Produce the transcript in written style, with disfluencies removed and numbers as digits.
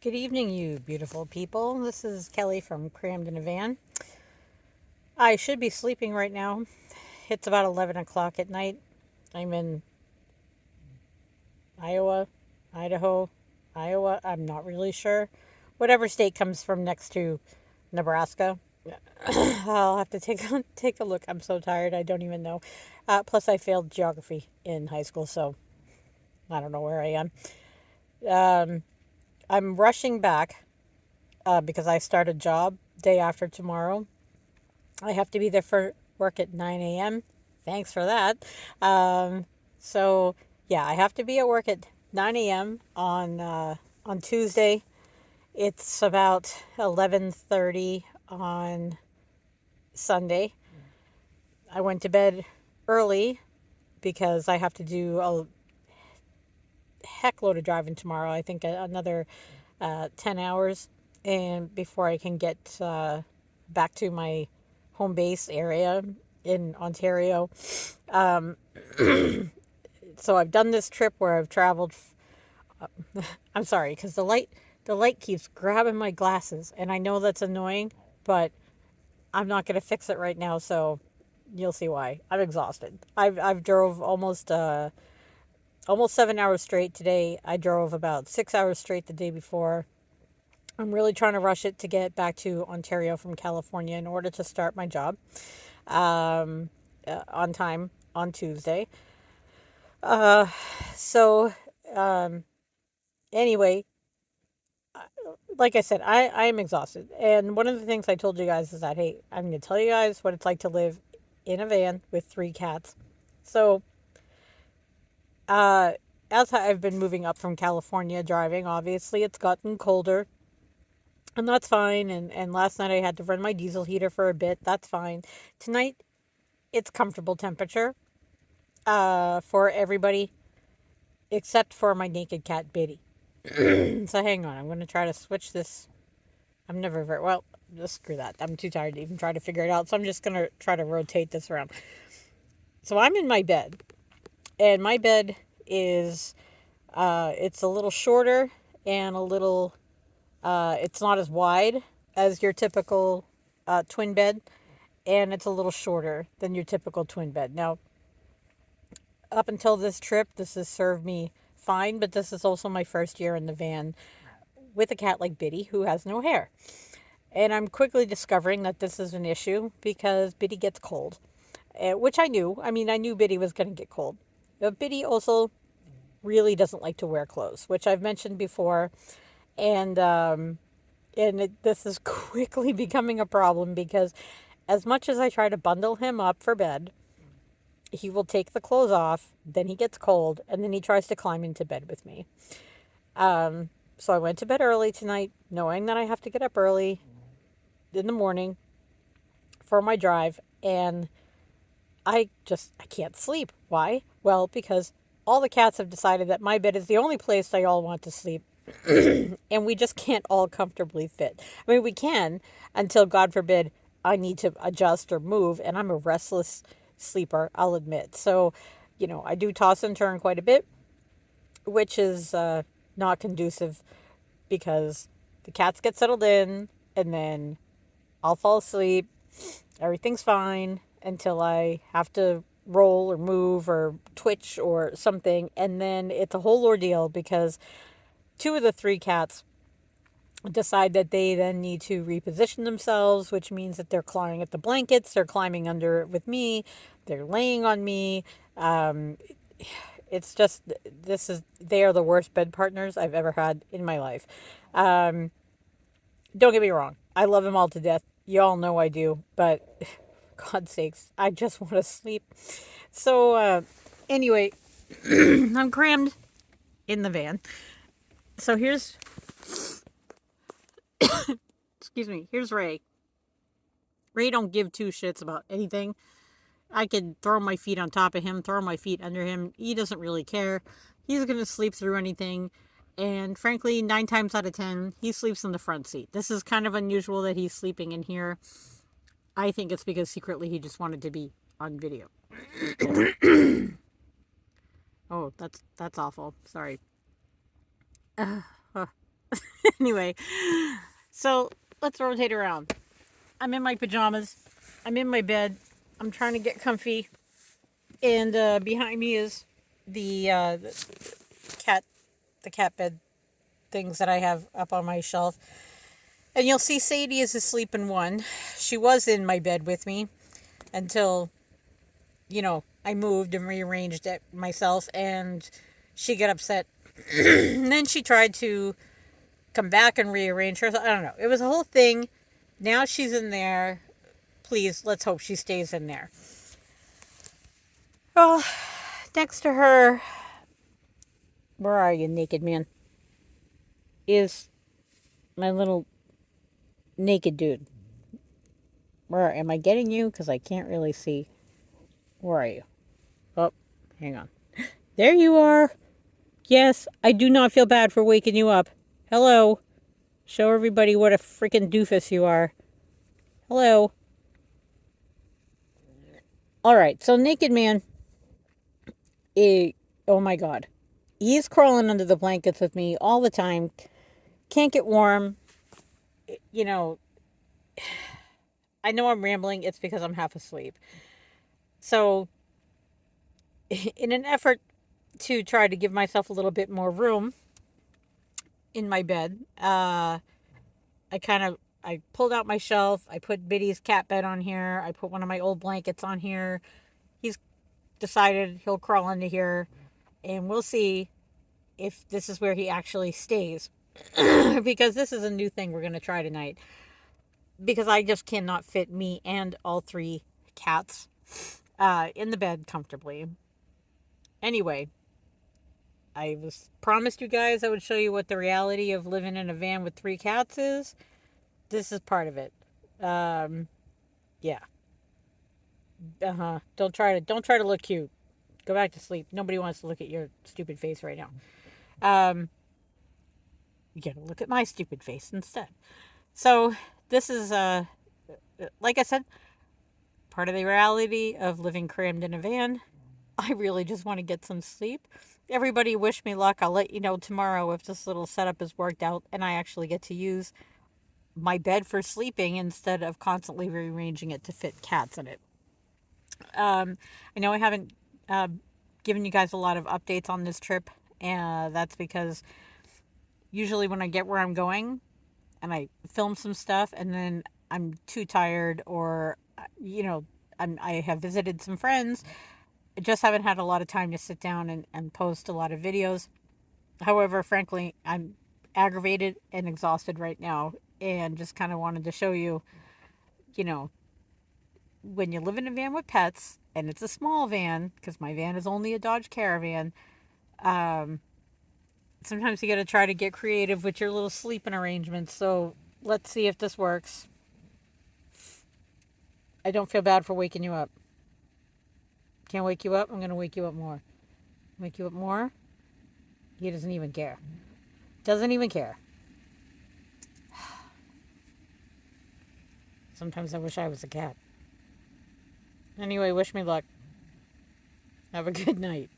Good evening, you beautiful people. This is Kelly from Crammed in a Van. I should be sleeping right now. It's about 11 o'clock at night. I'm in Iowa, Idaho, Iowa. I'm not really sure. Whatever state comes from next to Nebraska. I'll have to take a look. I'm so tired. I don't even know. Plus, I failed geography in high school, so I don't know where I am. Um, I'm rushing back because I start a job day after tomorrow. I have to be there for work at 9 a.m. Thanks for that. Um, so yeah, I have to be at work at 9 a.m. On Tuesday. It's about 11:30 on Sunday. I went to bed early because I have to do a heck load of driving tomorrow. I think another 10 hours and before I can get back to my home base area in Ontario. Um, so I've done this trip where I've traveled. I'm sorry because the light keeps grabbing my glasses, and I know that's annoying, but I'm not going to fix it right now. So you'll see why. I'm exhausted. I've drove almost 7 hours straight today. I drove about 6 hours straight the day before. I'm really trying to rush it to get back to Ontario from California in order to start my job on time on Tuesday. Uh, so, um, anyway, like I said, I am exhausted. And one of the things I told you guys is that, hey, I'm going to tell you guys what it's like to live in a van with three cats. So, uh, as I've been moving up from California driving, obviously it's gotten colder, and that's fine. And last night I had to run my diesel heater for a bit. That's fine. Tonight it's comfortable temperature for everybody except for my naked cat Biddy. So hang on, I'm going to try to switch this. I'm never very well. Just screw that. I'm too tired to even try to figure it out. So I'm just going to try to rotate this around. So I'm in my bed, and my bed is it's a little shorter and a little. It's not as wide as your typical twin bed, and it's a little shorter than your typical twin bed. Now, up until this trip, this has served me fine, but this is also my first year in the van with a cat like Biddy who has no hair. And I'm quickly discovering that this is an issue because Biddy gets cold, which I knew. I mean, I knew Biddy was going to get cold. But Biddy also really doesn't like to wear clothes, which I've mentioned before. And this is quickly becoming a problem because as much as I try to bundle him up for bed, he will take the clothes off, then he gets cold, and then he tries to climb into bed with me. So I went to bed early tonight, knowing that I have to get up early in the morning for my drive, and I can't sleep. Why? Well, because all the cats have decided that my bed is the only place they all want to sleep, and we just can't all comfortably fit. I mean, we can until, God forbid, I need to adjust or move, and I'm a restless sleeper, I'll admit. So, I do toss and turn quite a bit, which is not conducive because the cats get settled in, and then I'll fall asleep. Everything's fine until I have to roll or move or twitch or something. And then it's a whole ordeal because two of the three cats decide that they then need to reposition themselves, which means that they're clawing at the blankets, they're climbing under with me, they're laying on me. Um, it's just, they are the worst bed partners I've ever had in my life. Um, don't get me wrong, I love them all to death. You all know I do, but God's sakes, I just want to sleep. So, anyway, I'm crammed in the van. So excuse me, here's Ray. Ray don't give two shits about anything. I could throw my feet on top of him, throw my feet under him. He doesn't really care. He's going to sleep through anything. And frankly, 9 times out of 10, he sleeps in the front seat. This is kind of unusual that he's sleeping in here. I think it's because secretly he just wanted to be on video. Oh, that's awful. Sorry. Anyway, so let's rotate around. I'm in my pajamas. I'm in my bed. I'm trying to get comfy. And behind me is the cat, the cat bed things that I have up on my shelf. And you'll see Sadie is asleep in one. She was in my bed with me until, I moved and rearranged it myself, and she got upset. And then she tried to come back and rearrange her. I don't know. It was a whole thing. Now she's in there. Please, let's hope she stays in there. Well, next to her, where are you, naked man? Is my little naked dude. Where am I getting you? Because I can't really see. Where are you? Oh, hang on. There you are. Yes, I do not feel bad for waking you up. Hello. Show everybody what a freaking doofus you are. Hello. All right, so naked man. Oh my god. He's crawling under the blankets with me all the time. Can't get warm. You know, I know I'm rambling. It's because I'm half asleep. So, in an effort to try to give myself a little bit more room in my bed, I pulled out my shelf. I put Biddy's cat bed on here. I put one of my old blankets on here. He's decided he'll crawl into here, and we'll see if this is where he actually stays. Because this is a new thing we're going to try tonight. Because I just cannot fit me and all three cats in the bed comfortably. Anyway, I was promised you guys I would show you what the reality of living in a van with three cats is. This is part of it. Yeah. Uh-huh. Don't try to look cute. Go back to sleep. Nobody wants to look at your stupid face right now. Um, you gotta look at my stupid face instead. So this is like I said, part of the reality of living crammed in a van. I really just want to get some sleep. Everybody wish me luck. I'll let you know tomorrow if this little setup is worked out and I actually get to use my bed for sleeping instead of constantly rearranging it to fit cats in it. I know I haven't uh, given you guys a lot of updates on this trip, and that's because usually when I get where I'm going and I film some stuff and then I'm too tired or, I have visited some friends, I just haven't had a lot of time to sit down and post a lot of videos. However, frankly, I'm aggravated and exhausted right now and just kind of wanted to show you, you know, when you live in a van with pets and it's a small van, because my van is only a Dodge Caravan, um, sometimes you got to try to get creative with your little sleeping arrangements. So let's see if this works. I don't feel bad for waking you up. Can't wake you up. I'm going to wake you up more. Wake you up more. He doesn't even care. Doesn't even care. Sometimes I wish I was a cat. Anyway, wish me luck. Have a good night.